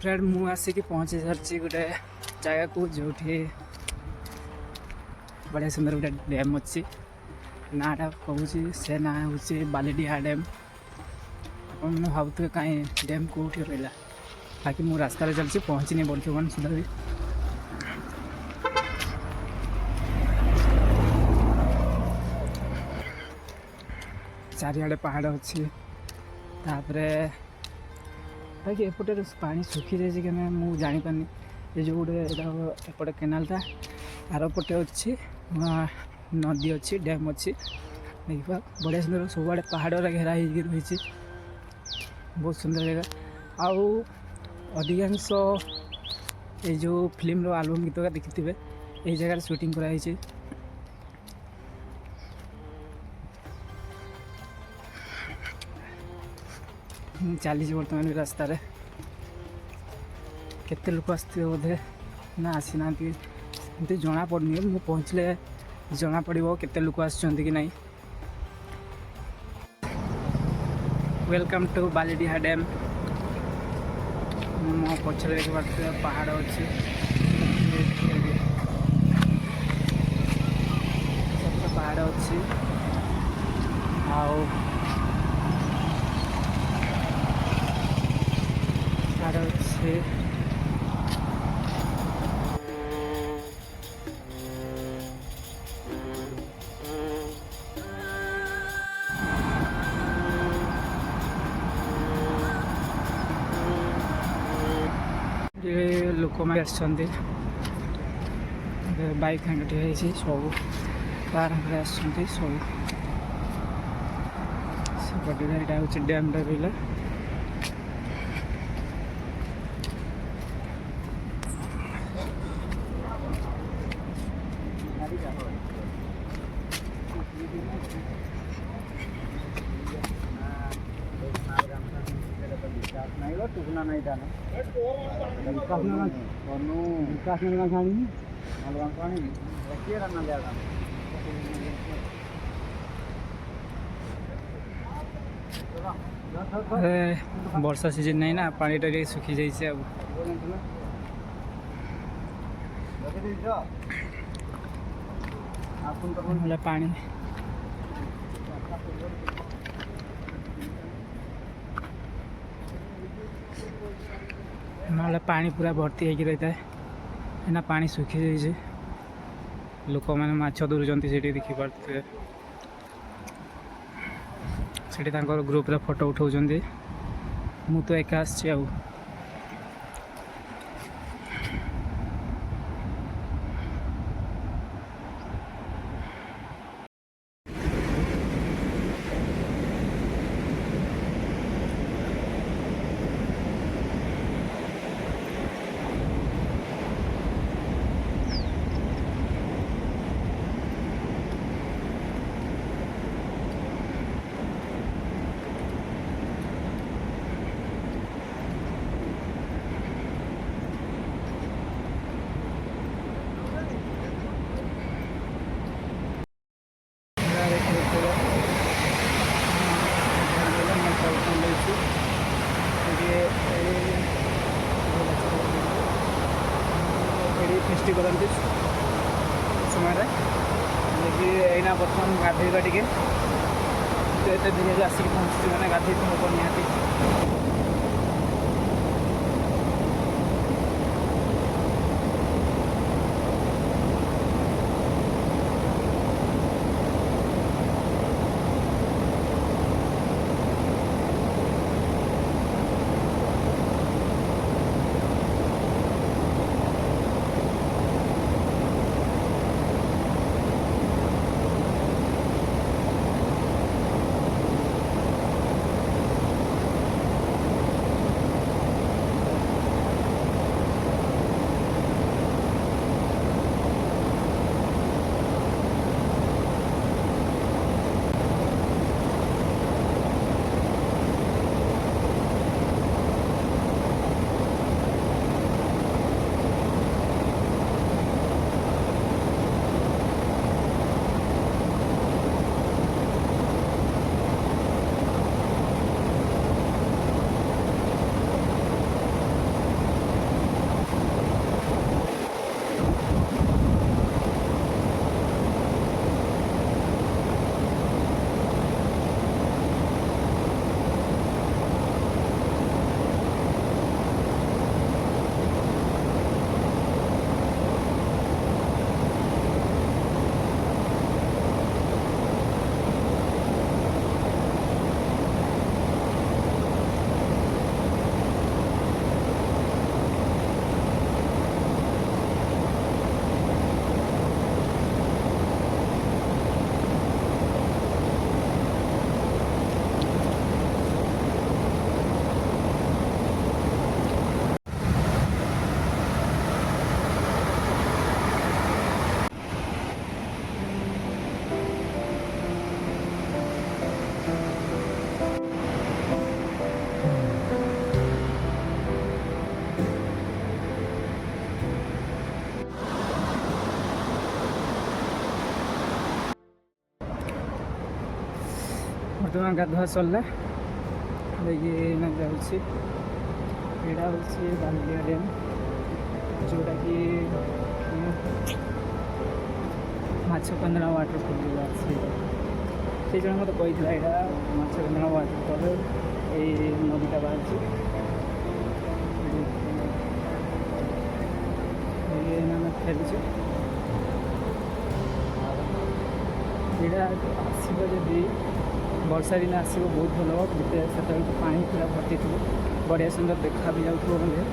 Friend मु आसिक पहुँची सारी गोटे जगह को जो बढ़िया सुंदर गोटे डैम अच्छी नाटा कहूँ से ना हूँ बालीडिहा डैम। आप भावुए कहीं डैम कौटी रहा बाकी मु रास्तार चलती पहुँचनी बर्तमान सुधा भी। चारिआडे पहाड़ अच्छी तापरे बाकी एपटे पानी सुखी जाए कि मुझे जापानी ये जो गोटे एपटे केनालटा आरपटे अच्छी नदी अच्छी डैम अच्छी देखा बढ़िया सुंदर सब आड़े पहाड़ घेरा रही बहुत सुंदर जगह। आउ अधिकांश ये जो फिल्म आलबम गीत का देखी थे ये जगह शूटिंग कराई। चली बर्तमान रास्त केते लोक आसते बोधे ना आसी ना जना पड़नी मु पहुँचले जना पड़ो केते लोक आसुँच कि नहीं। Welcome to Balidiha dam. मो पछरे देखा पहाड़ अच्छे पहाड़ अच्छी अच्छे लोक मैंने बाइक हांगे सब कार हांगे सब सेपटे यहाँ हूँ डैम रहा। वर्षा सीजन नहीं ना पानी टा सुखी जाइए अब पानी ना पानी पूरा भर्ती हो रही है ना पानी सुखी जाइए लोक मैंने माछ धरुंच देखी पारे से ग्रुप रे फोटो उठाऊँ मु तो एका आसी। फेस्टी करती समय यहीना बर्तमान गाधेगा टे तो ये धीरे आसिक पहुँची मैंने गाधे हम निहाती। बर्तमान गाधुआ सरला देखिए जाऊँगी यहाँ हूँ बालिया डैम जोटा कि माछकंदना वाटरफल जो से जन मत कही यहाँ माछकंदना वाटरफल ये नदीटा बाहर फेलुचे यहाँ आसब जदि वर्षा दिन आसो बहुत भल हे से पानी पूरा भर्ती थो बढ़िया सुंदर देखा भी जाऊँ बोले